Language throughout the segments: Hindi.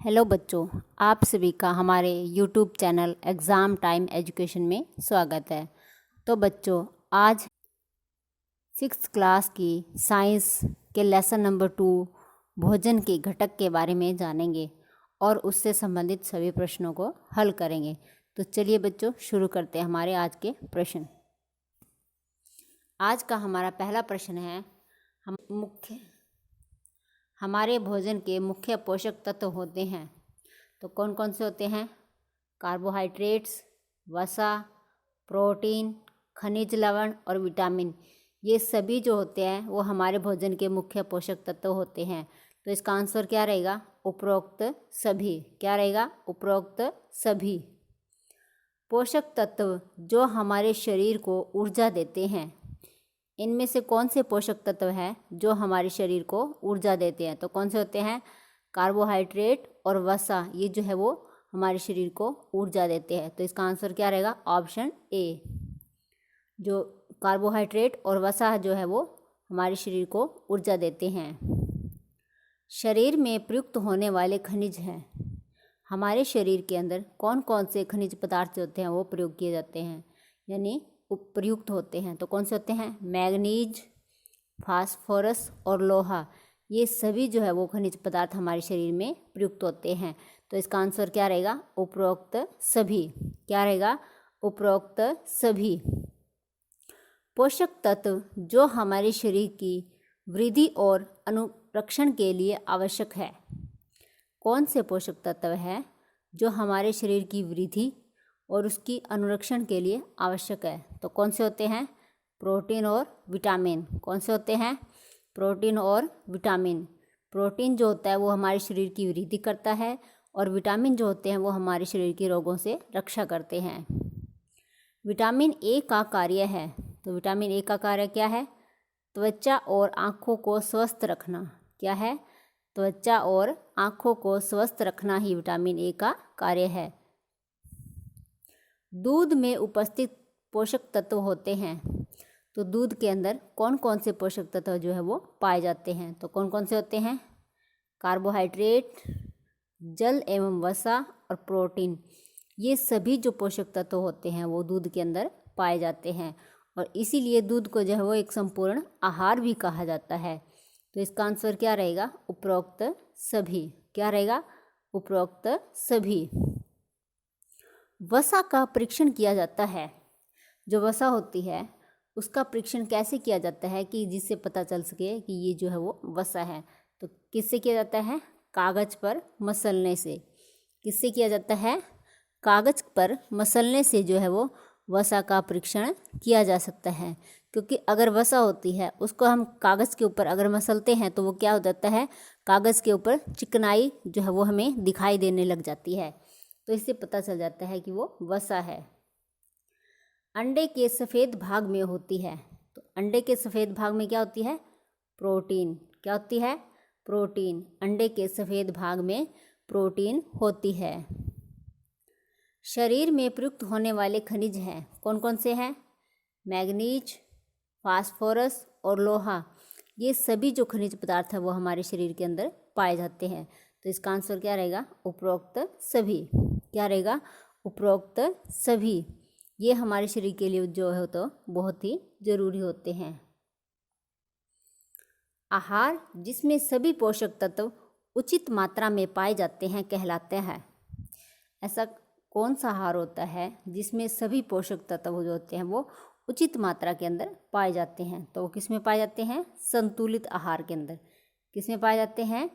हेलो बच्चों, आप सभी का हमारे YouTube channel exam time education में स्वागत है। तो बच्चों, आज 6th क्लास की साइंस के लेसन नंबर 2 भोजन के घटक के बारे में जानेंगे और उससे संबंधित सभी प्रश्नों को हल करेंगे। तो चलिए बच्चों, शुरू करते हैं हमारे आज के प्रश्न। आज का हमारा पहला प्रश्न है, हमारे भोजन के मुख्य पोषक तत्व होते हैं। तो कौन कौन से होते हैं? कार्बोहाइड्रेट्स, वसा, प्रोटीन, खनिज लवण और विटामिन। ये सभी जो होते हैं वो हमारे भोजन के मुख्य पोषक तत्व होते हैं। तो इसका आंसर क्या रहेगा? उपरोक्त सभी। क्या रहेगा? उपरोक्त सभी। पोषक तत्व जो हमारे शरीर को ऊर्जा देते हैं, इनमें से कौन से पोषक तत्व हैं जो हमारे शरीर को ऊर्जा देते हैं? तो कौन से होते हैं? कार्बोहाइड्रेट और वसा। ये जो है वो हमारे शरीर को ऊर्जा देते हैं। तो इसका आंसर क्या रहेगा? Option A. जो कार्बोहाइड्रेट और वसा जो है वो हमारे शरीर को ऊर्जा देते हैं। शरीर में प्रयुक्त होने वाले खनिज हैं। हमारे शरीर के अंदर कौन कौन से खनिज पदार्थ होते हैं वो प्रयोग किए जाते हैं, यानी प्रयुक्त होते हैं। तो कौन से होते हैं? मैग्नीज, फास्फोरस और लोहा। ये सभी जो है वो खनिज पदार्थ हमारे शरीर में प्रयुक्त होते हैं। तो इसका आंसर क्या रहेगा? उपरोक्त सभी। क्या रहेगा? उपरोक्त सभी। पोषक तत्व जो हमारे शरीर की वृद्धि और अनुरक्षण के लिए आवश्यक है। कौन से पोषक तत्व है जो हमारे शरीर की वृद्धि और उसकी अनुरक्षण के लिए आवश्यक है? तो कौन से होते हैं? प्रोटीन और विटामिन। कौन से होते हैं? प्रोटीन और विटामिन। प्रोटीन जो होता है वो हमारे शरीर की वृद्धि करता है और विटामिन जो होते हैं वो हमारे शरीर के रोगों से रक्षा करते हैं। विटामिन ए का कार्य है। तो विटामिन ए का कार्य क्या है? त्वचा और आँखों को स्वस्थ रखना। क्या है? त्वचा और आँखों को स्वस्थ रखना ही विटामिन ए का कार्य है। दूध में उपस्थित पोषक तत्व होते हैं। तो दूध के अंदर कौन कौन से पोषक तत्व जो है वो पाए जाते हैं? तो कौन कौन से होते हैं? कार्बोहाइड्रेट, जल एवं वसा और प्रोटीन। ये सभी जो पोषक तत्व होते हैं वो दूध के अंदर पाए जाते हैं और इसीलिए दूध को जो है वो एक संपूर्ण आहार भी कहा जाता है। तो इसका आंसर क्या रहेगा? उपरोक्त सभी। क्या रहेगा? उपरोक्त सभी। वसा का परीक्षण किया जाता है। जो वसा होती है उसका परीक्षण कैसे किया जाता है कि जिससे पता चल सके कि ये जो है वो वसा है? तो किससे किया जाता है? कागज़ पर मसलने से। किससे किया जाता है? कागज़ पर मसलने से जो है वो वसा का परीक्षण किया जा सकता है। क्योंकि अगर वसा होती है उसको हम कागज़ के ऊपर अगर मसलते हैं तो वो क्या हो जाता है? कागज़ के ऊपर चिकनाई जो है वो हमें दिखाई देने लग जाती है। तो इससे पता चल जाता है कि वो वसा है। अंडे के सफ़ेद भाग में होती है। तो अंडे के सफ़ेद भाग में क्या होती है? प्रोटीन। क्या होती है? प्रोटीन। अंडे के सफ़ेद भाग में प्रोटीन होती है। शरीर में प्रयुक्त होने वाले खनिज हैं। कौन कौन से हैं? मैग्नीज, फास्फोरस और लोहा। ये सभी जो खनिज पदार्थ है वो हमारे शरीर के अंदर पाए जाते हैं। तो इसका आंसर क्या रहेगा? उपरोक्त सभी। क्या रहेगा? उपरोक्त सभी। ये हमारे शरीर के लिए जो है तो बहुत ही ज़रूरी होते हैं। आहार जिसमें सभी पोषक तत्व उचित मात्रा में पाए जाते हैं कहलाते हैं। ऐसा कौन सा आहार होता है जिसमें सभी पोषक तत्व जो होते हैं वो उचित मात्रा के अंदर पाए जाते हैं? तो वो किस में पाए जाते हैं? संतुलित आहार के अंदर। किस में पाए जाते हैं?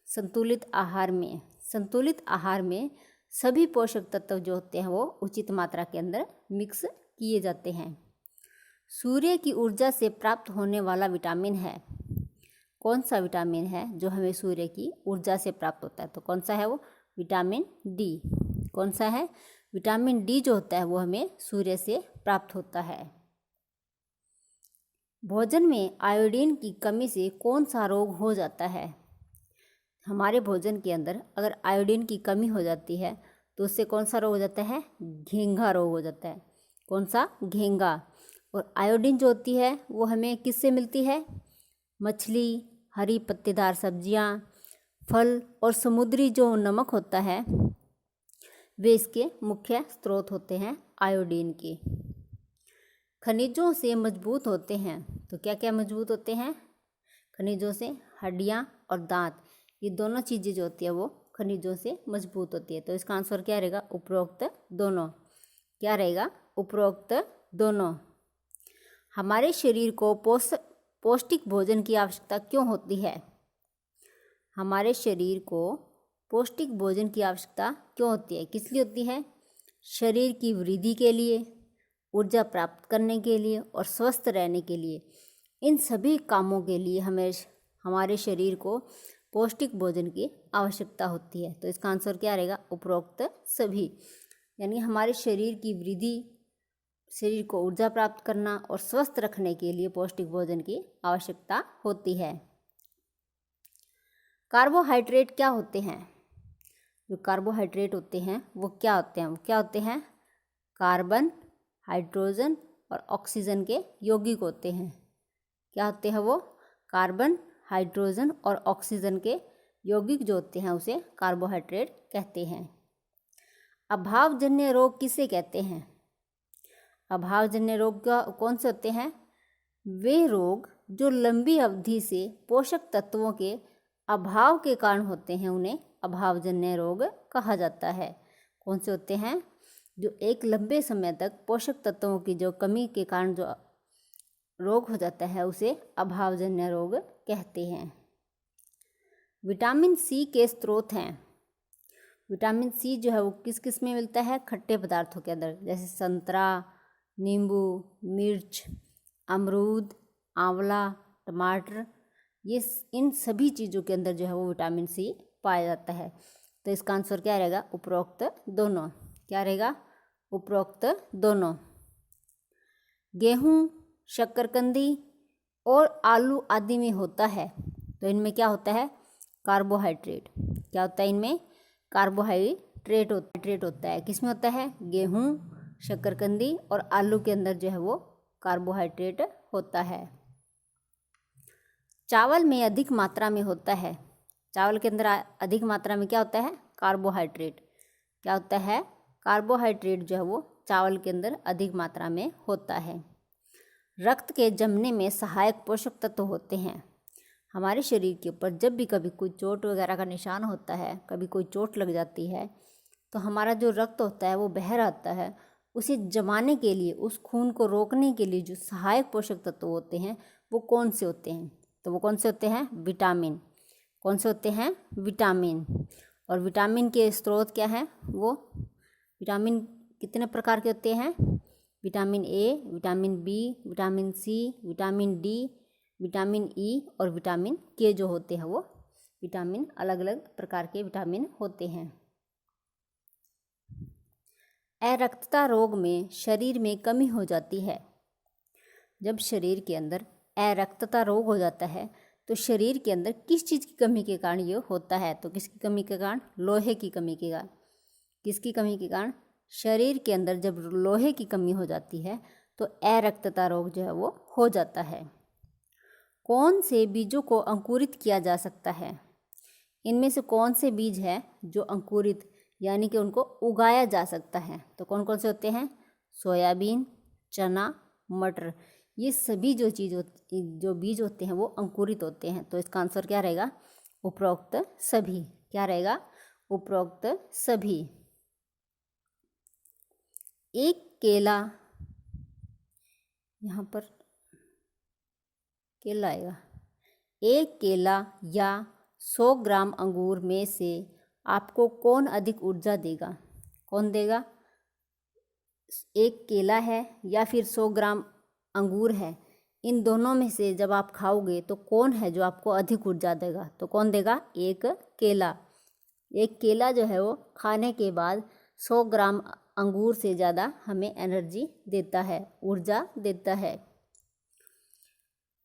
संतुलित आहार में। संतुलित आहार में सभी पोषक तत्व जो होते हैं वो उचित मात्रा के अंदर मिक्स किए जाते हैं। सूर्य की ऊर्जा से प्राप्त होने वाला विटामिन है। कौन सा विटामिन है जो हमें सूर्य की ऊर्जा से प्राप्त होता है? तो कौन सा है वो? Vitamin D. कौन सा है? विटामिन डी जो होता है वो हमें सूर्य से प्राप्त होता है। भोजन में आयोडीन की कमी से कौन सा रोग हो जाता है? हमारे भोजन के अंदर अगर आयोडीन की कमी हो जाती है तो उससे कौन सा रोग हो जाता है? घेंघा रोग हो जाता है। कौन सा? घेंघा। और आयोडीन जो होती है वो हमें किससे मिलती है? मछली, हरी पत्तेदार सब्जियां, फल और समुद्री जो नमक होता है वे इसके मुख्य स्रोत होते हैं आयोडीन के। खनिजों से मजबूत होते हैं, तो क्या क्या मजबूत होते हैं खनिजों से? हड्डियाँ और दांत, ये दोनों चीज़ें जो होती है वो खनिजों से मजबूत होती है। तो इसका आंसर क्या रहेगा? उपरोक्त दोनों। क्या रहेगा? उपरोक्त दोनों। हमारे शरीर को पौष्टिक भोजन की आवश्यकता क्यों होती है? हमारे शरीर को पौष्टिक भोजन की आवश्यकता क्यों होती है? किस लिए होती है? शरीर की वृद्धि के लिए, ऊर्जा प्राप्त करने के लिए और स्वस्थ रहने के लिए। इन सभी कामों के लिए हमें हमारे शरीर को पौष्टिक भोजन की आवश्यकता होती है। तो इसका आंसर क्या रहेगा? उपरोक्त सभी। यानी हमारे शरीर की वृद्धि, शरीर को ऊर्जा प्राप्त करना और स्वस्थ रखने के लिए पौष्टिक भोजन की आवश्यकता होती है। कार्बोहाइड्रेट क्या होते हैं? जो कार्बोहाइड्रेट होते हैं वो क्या होते हैं? वो क्या होते हैं? कार्बन, हाइड्रोजन और ऑक्सीजन के यौगिक होते हैं। क्या होते हैं वो? कार्बन, हाइड्रोजन और ऑक्सीजन के यौगिक जो होते हैं उसे कार्बोहाइड्रेट कहते हैं। अभावजन्य रोग किसे कहते हैं? अभावजन्य रोग कौन से होते हैं? वे रोग जो लंबी अवधि से पोषक तत्वों के अभाव के कारण होते हैं, उन्हें अभावजन्य रोग कहा जाता है। कौन से होते हैं? जो एक लंबे समय तक पोषक तत्वों की जो कमी के कारण जो रोग हो जाता है उसे अभावजन्य रोग कहते हैं। विटामिन सी के स्रोत हैं। विटामिन सी जो है वो किस किस में मिलता है? खट्टे पदार्थों के अंदर, जैसे संतरा, नींबू, मिर्च, अमरूद, आंवला, टमाटर, ये इन सभी चीज़ों के अंदर जो है वो विटामिन सी पाया जाता है। तो इसका आंसर क्या रहेगा? उपरोक्त दोनों। क्या रहेगा? उपरोक्त दोनों। गेहूँ, शक्करकंदी और आलू आदि में होता है, तो इनमें क्या होता है? कार्बोहाइड्रेट। क्या होता है इनमें? कार्बोहाइड्रेट होता है। किस में होता है? गेहूँ, शक्करकंदी और आलू के अंदर जो है वो कार्बोहाइड्रेट होता है। चावल में अधिक मात्रा में होता है। चावल के अंदर अधिक मात्रा में क्या होता है? कार्बोहाइड्रेट। क्या होता है? कार्बोहाइड्रेट जो है वो चावल के अंदर अधिक मात्रा में होता है। रक्त के जमने में सहायक पोषक तत्व होते हैं। हमारे शरीर के ऊपर जब भी कभी कोई चोट वगैरह का निशान होता है, कभी कोई चोट लग जाती है, तो हमारा जो रक्त होता है वो बह आता है। उसे जमाने के लिए, उस खून को रोकने के लिए जो सहायक पोषक तत्व होते हैं वो कौन से होते हैं? तो वो कौन से होते हैं? विटामिन। कौन से होते हैं? विटामिन। और विटामिन के स्रोत क्या हैं? वो विटामिन कितने प्रकार के होते हैं? Vitamin A, vitamin B, vitamin C, vitamin D, vitamin E और विटामिन के जो होते हैं वो विटामिन, अलग अलग प्रकार के विटामिन होते हैं। अरक्तता रोग में शरीर में कमी हो जाती है। जब शरीर के अंदर अरक्तता रोग हो जाता है तो शरीर के अंदर किस चीज़ की कमी के कारण ये होता है? तो किसकी कमी के कारण? लोहे की कमी के कारण। किसकी कमी के कारण? शरीर के अंदर जब लोहे की कमी हो जाती है तो अरक्तता रोग जो है वो हो जाता है। कौन से बीजों को अंकुरित किया जा सकता है? इनमें से कौन से बीज हैं जो अंकुरित यानी कि उनको उगाया जा सकता है? तो कौन कौन से होते हैं? सोयाबीन, चना, मटर, ये सभी जो बीज होते हैं वो अंकुरित होते हैं। तो इसका आंसर क्या रहेगा? उपरोक्त सभी। क्या रहेगा? उपरोक्त सभी। एक केला, यहाँ पर केला आएगा। एक केला या 100 ग्राम अंगूर में से आपको कौन अधिक ऊर्जा देगा? कौन देगा? एक केला है या फिर 100 ग्राम अंगूर है, इन दोनों में से जब आप खाओगे तो कौन है जो आपको अधिक ऊर्जा देगा? तो कौन देगा? एक केला। एक केला जो है वो खाने के बाद 100 ग्राम अंगूर से ज़्यादा हमें एनर्जी देता है, ऊर्जा देता है।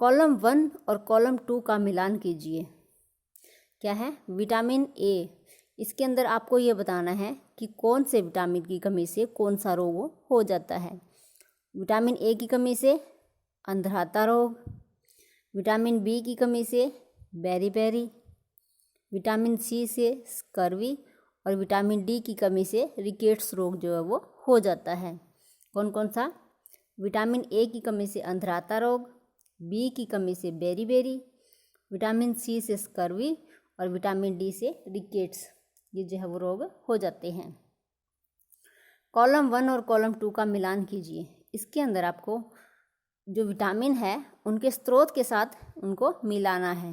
कॉलम 1 और कॉलम 2 का मिलान कीजिए। क्या है? Vitamin A. इसके अंदर आपको ये बताना है कि कौन से विटामिन की कमी से कौन सा रोग हो जाता है। विटामिन ए की कमी से अंधराता रोग, विटामिन बी की कमी से बेरी बेरी, विटामिन सी से स्कर्वी और विटामिन डी की कमी से रिकेट्स रोग जो है वो हो जाता है। कौन कौन सा? विटामिन ए की कमी से अंधराता रोग, बी की कमी से बेरीबेरी, विटामिन सी से स्कर्वी और विटामिन डी से रिकेट्स, ये जो है वो रोग हो जाते हैं। कॉलम 1 और कॉलम 2 का मिलान कीजिए। इसके अंदर आपको जो विटामिन है उनके स्रोत के साथ उनको मिलाना है।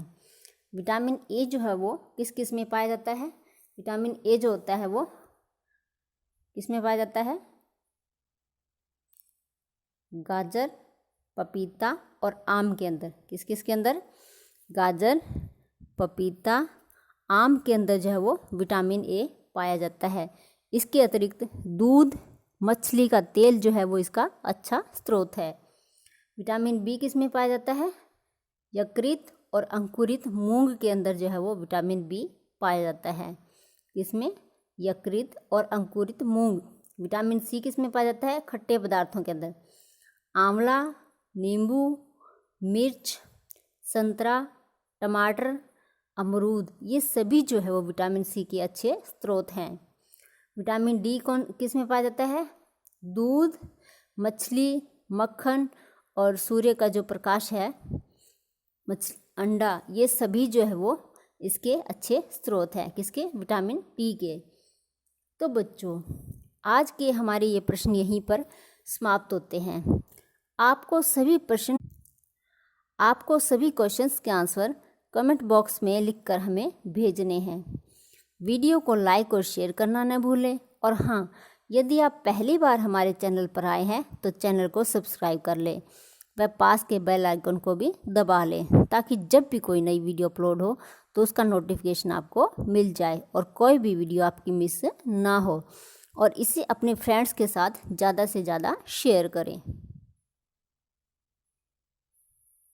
विटामिन ए जो है वो किस किस में पाया जाता है? विटामिन ए जो होता है वो किस में पाया जाता है? गाजर, पपीता और आम के अंदर। किस किस के अंदर? गाजर, पपीता, आम के अंदर जो है वो विटामिन ए पाया जाता है। इसके अतिरिक्त दूध, मछली का तेल जो है वो इसका अच्छा स्रोत है। विटामिन बी किस में पाया जाता है? यकृत और अंकुरित मूंग के अंदर जो है वो विटामिन बी पाया जाता है। किसमें? यकृत और अंकुरित मूंग। विटामिन सी किस में पाया जाता है? खट्टे पदार्थों के अंदर। आंवला, नींबू, मिर्च, संतरा, टमाटर, अमरूद, ये सभी जो है वो विटामिन सी के अच्छे स्रोत हैं। विटामिन डी किस में पाया जाता है? दूध, मछली, मक्खन और सूर्य का जो प्रकाश है, अंडा, ये सभी जो है वो इसके अच्छे स्रोत हैं। किसके? विटामिन डी के। तो बच्चों, आज के हमारे ये प्रश्न यहीं पर समाप्त होते हैं। आपको सभी क्वेश्चंस के आंसर कमेंट बॉक्स में लिखकर हमें भेजने हैं। वीडियो को लाइक और शेयर करना न भूलें। और हाँ, यदि आप पहली बार हमारे चैनल पर आए हैं तो चैनल को सब्सक्राइब कर लें व पास के बेल आइकन को भी दबा लें, ताकि जब भी कोई नई वीडियो अपलोड हो तो उसका नोटिफिकेशन आपको मिल जाए और कोई भी वीडियो आपकी मिस ना हो। और इसे अपने फ्रेंड्स के साथ ज़्यादा से ज़्यादा शेयर करें।